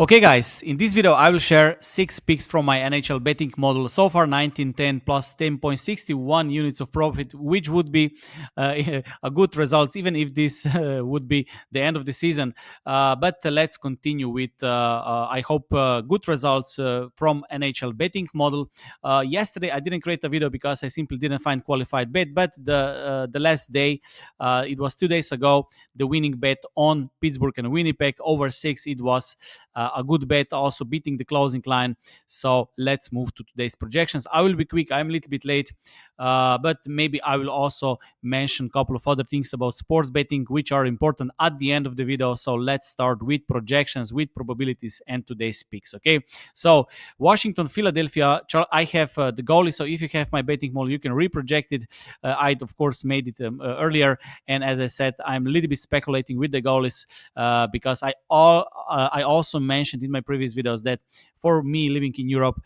Okay, guys, in this video, I will share 6 picks from my NHL betting model. So far, 1910 plus 10.61 units of profit, which would be a good result, even if this would be the end of the season. But let's continue with, I hope, good results from NHL betting model. Yesterday, I didn't create a video because I simply didn't find qualified bet, but the last day, it was 2 days ago, the winning bet on Pittsburgh and Winnipeg over 6, it was a good bet, also beating the closing line. So let's move to today's projections. I will be quick. I'm a little bit late, but maybe I will also mention a couple of other things about sports betting, which are important at the end of the video. So let's start with projections, with probabilities, and today's picks. Okay. So Washington, Philadelphia. I have the goalie. So if you have my betting model, you can reproject it. I of course made it earlier, and as I said, I'm a little bit speculating with the goalies because I also mentioned in my previous videos that for me living in Europe,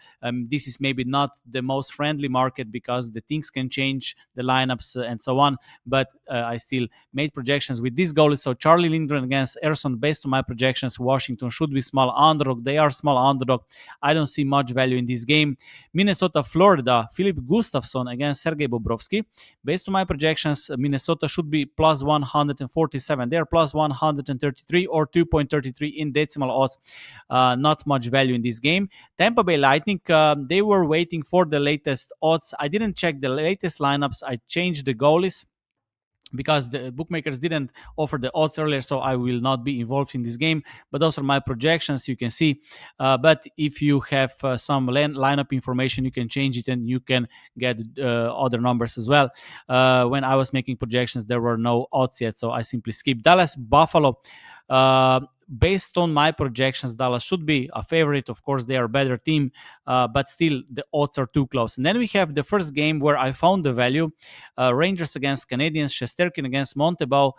this is maybe not the most friendly market because the things can change, the lineups and so on. But I still made projections with these goalies. So Charlie Lindgren against Ersson, based on my projections, Washington should be small underdog. They are small underdog. I don't see much value in this game. Minnesota, Florida, Philip Gustafsson against Sergei Bobrovsky. Based on my projections, Minnesota should be plus 147. They are plus 133 or 2.33 in decimal odds. Not much value in this game. Tampa Bay Lightning, they were waiting for the latest odds. I didn't check the latest lineups. I changed the goalies because the bookmakers didn't offer the odds earlier, so I will not be involved in this game. But those are my projections, you can see. But if you have some lineup information, you can change it and you can get other numbers as well. When I was making projections, there were no odds yet, so I simply skipped. Dallas, Buffalo. Based on my projections, Dallas should be a favorite. Of course, they are a better team, but still the odds are too close. And then we have the first game where I found the value. Rangers against Canadiens, Shesterkin against Montebao.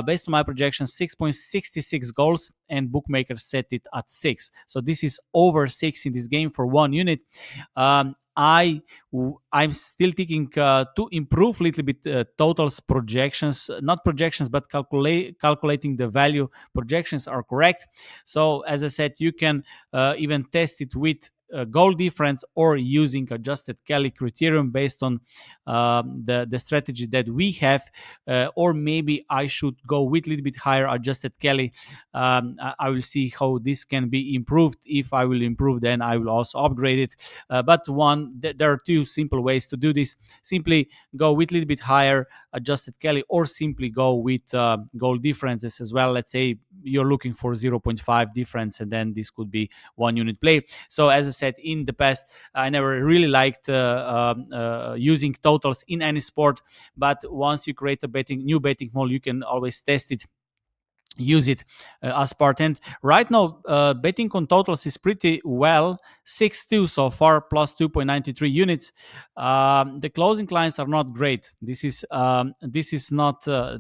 Based on my projections, 6.66 goals, and bookmakers set it at 6. So this is over 6 in this game for 1 unit. I'm still thinking to improve a little bit totals projections, not projections, but calculating the value. Projections are correct. So as I said, you can even test it with goal difference or using adjusted Kelly criterion based on the strategy that we have, or maybe I should go with a little bit higher adjusted Kelly. I will see how this can be improved. If I will improve, then I will also upgrade it. But there are two simple ways to do this. Simply go with a little bit higher adjusted Kelly, or simply go with goal differences as well. Let's say you're looking for 0.5 difference, and then this could be 1 unit play. So as I said, in the past, I never really liked using totals in any sport, but once you create a new betting model, you can always test it, use it as part. And right now, betting on totals is pretty well, 6-2 so far, plus 2.93 units. The closing lines are not great. This is not a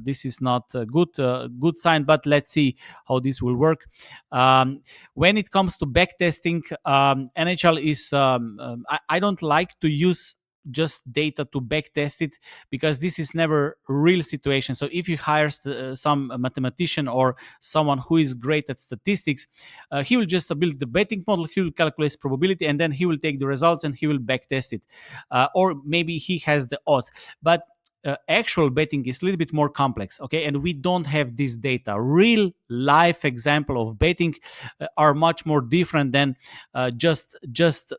good sign, but let's see how this will work. When it comes to back testing, NHL is I don't like to use just data to back test it, because this is never real situation. So if you hire some mathematician or someone who is great at statistics, he will just build the betting model, he will calculate probability, and then he will take the results and he will back test it. Or maybe he has the odds, but actual betting is a little bit more complex, okay? And we don't have this data. Real life example of betting are much more different than just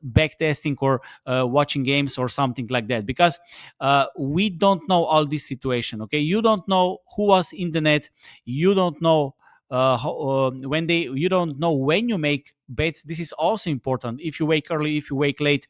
back testing or watching games or something like that, because we don't know all this situation, okay? You don't know who was in the net. You don't know you don't know when you make bets. This is also important. If you wake early, if you wake late,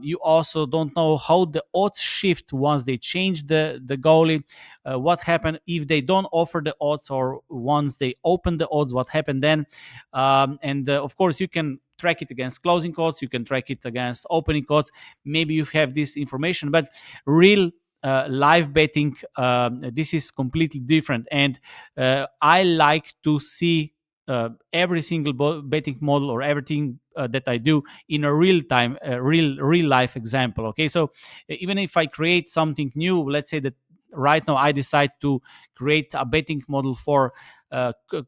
you also don't know how the odds shift once they change the goalie. What happened if they don't offer the odds, or once they open the odds, what happened then? And of course, you can track it against closing odds, you can track it against opening odds. Maybe you have this information, but real live betting, this is completely different. And I like to see every single betting model or everything that I do in a real time, real life example. Okay, so even if I create something new, let's say that right now I decide to create a betting model for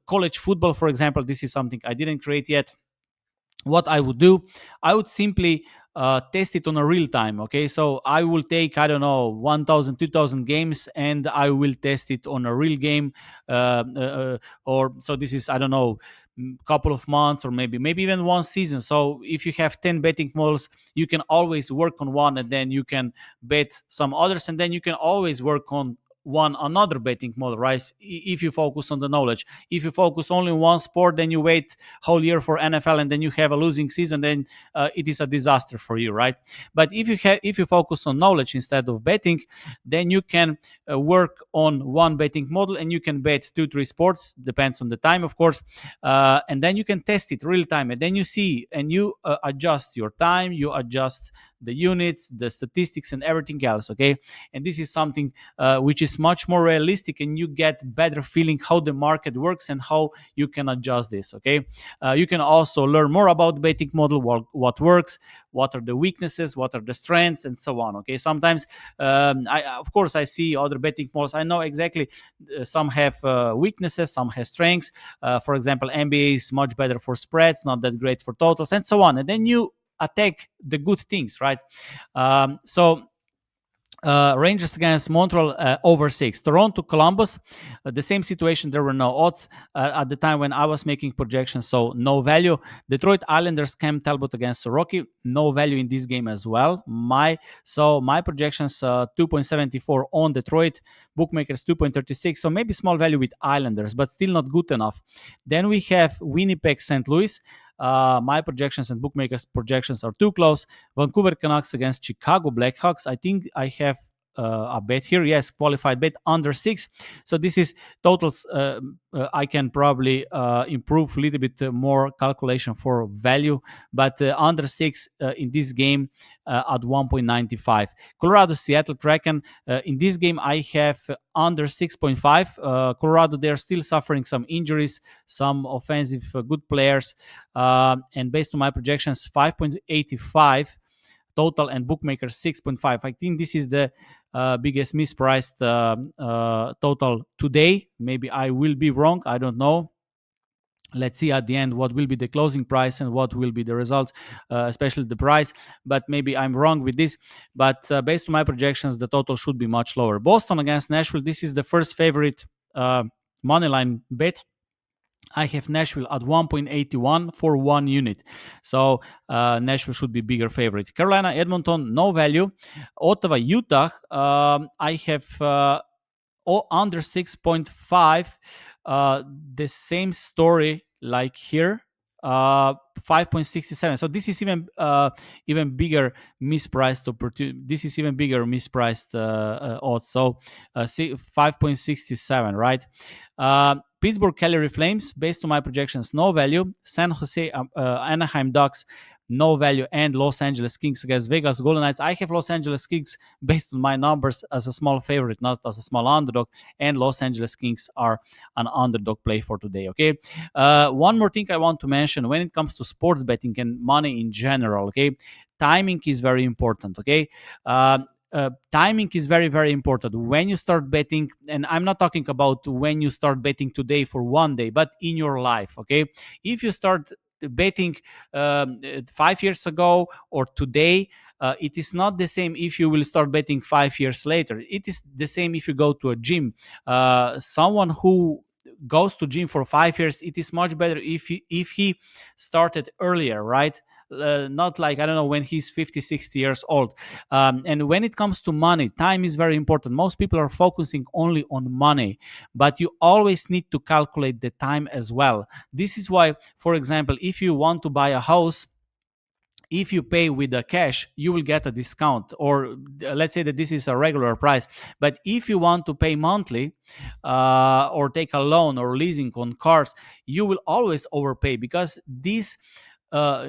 college football, for example. This is something I didn't create yet. What I would do, I would simply test it on a real time. Okay, so I will take, I don't know, 1,000, 2,000 games, and I will test it on a real game. Or so this is, I don't know, couple of months, or maybe even one season. So if you have 10 betting models, you can always work on one, and then you can bet some others, and then you can always work on one another betting model, right? If you focus on the knowledge. If you focus only on one sport, then you wait whole year for NFL, and then you have a losing season, then it is a disaster for you, right? But if you focus on knowledge instead of betting, then you can work on one betting model, and you can bet two, three sports, depends on the time, of course, and then you can test it real time, and then you see, and you adjust your time, you adjust the units, the statistics, and everything else. Okay, and this is something which is much more realistic, and you get better feeling how the market works and how you can adjust this. Okay, you can also learn more about the betting model, what works, what are the weaknesses, what are the strengths, and so on. Okay, sometimes of course I see other betting models, I know exactly, some have weaknesses, some have strengths. For example, NBA is much better for spreads, not that great for totals, and so on, and then you attack the good things, right? So Rangers against Montreal, over 6. Toronto, Columbus, the same situation. There were no odds at the time when I was making projections, so no value. Detroit Islanders, Cam Talbot against Soroki, no value in this game as well. My projections, 2.74 on Detroit, bookmakers 2.36, so maybe small value with Islanders, but still not good enough. Then we have Winnipeg, St. Louis. My projections and bookmakers projections are too close. Vancouver Canucks against Chicago Blackhawks. I think I have a bet here. Yes, qualified bet under 6. So this is totals. I can probably improve a little bit more calculation for value, but under 6 in this game at 1.95. Colorado Seattle Kraken. In this game, I have under 6.5. Colorado, they're still suffering some injuries, some offensive good players, and based on my projections, 5.85 total, and bookmakers 6.5. I think this is the biggest mispriced total today. Maybe I will be wrong. I don't know. Let's see at the end what will be the closing price and what will be the results, especially the price. But maybe I'm wrong with this. But based on my projections, the total should be much lower. Boston against Nashville. This is the first favorite moneyline bet. I have Nashville at 1.81 for 1 unit. So Nashville should be bigger favorite. Carolina, Edmonton, no value. Ottawa, Utah, I have under 6.5. The same story like here. 5.67. So this is even bigger mispriced opportunity. This is even bigger mispriced odds. So 5.67, right? Pittsburgh Calgary Flames, based on my projections, no value. San Jose Anaheim Ducks, no value. And Los Angeles Kings against Vegas Golden Knights. I have Los Angeles Kings based on my numbers as a small favorite, not as a small underdog. And Los Angeles Kings are an underdog play for today. Okay. One more thing I want to mention when it comes to sports betting and money in general. Okay, timing is very important. Okay. Timing is very, very important when you start betting. And I'm not talking about when you start betting today for one day, but in your life. Okay, if you start betting 5 years ago or today, it is not the same if you will start betting 5 years later. It is the same if you go to a gym. Someone who goes to gym for 5 years, it is much better if he started earlier, right? Not like, I don't know, when he's 50, 60 years old. And when it comes to money, time is very important. Most people are focusing only on money, but you always need to calculate the time as well. This is why, for example, if you want to buy a house, if you pay with the cash, you will get a discount, or let's say that this is a regular price. But if you want to pay monthly, or take a loan or leasing on cars, you will always overpay, because this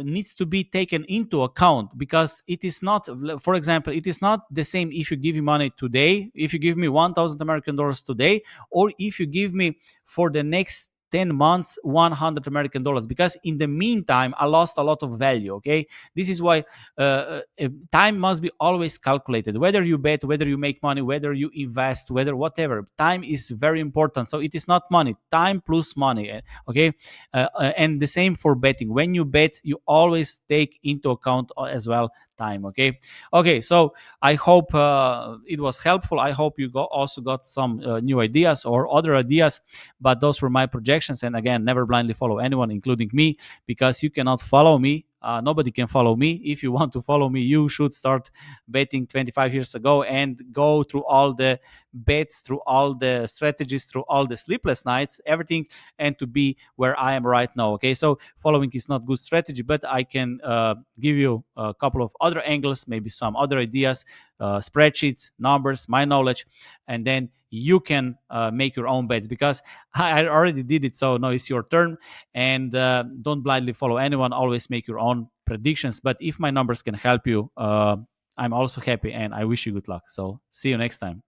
needs to be taken into account. Because it is not, for example, it is not the same if you give me money today, if you give me $1,000 American dollars today, or if you give me for the next 10 months, $100 American, because in the meantime I lost a lot of value. Okay, this is why time must be always calculated, whether you bet, whether you make money, whether you invest, whether whatever. Time is very important. So it is not money, time plus money. Okay, and the same for betting. When you bet, you always take into account as well time. Okay, okay. So I hope it was helpful. I hope you also got some new ideas or other ideas. But those were my projections. And again, never blindly follow anyone, including me, because you cannot follow me. Nobody can follow me. If you want to follow me, you should start betting 25 years ago and go through all the bets, through all the strategies, through all the sleepless nights, everything, and to be where I am right now. Okay, so following is not good strategy, but I can give you a couple of other angles, maybe some other ideas, spreadsheets, numbers, my knowledge, and then you can make your own bets, because I already did it. So now it's your turn, and don't blindly follow anyone. Always make your own predictions. But if my numbers can help you, I'm also happy, and I wish you good luck. So see you next time.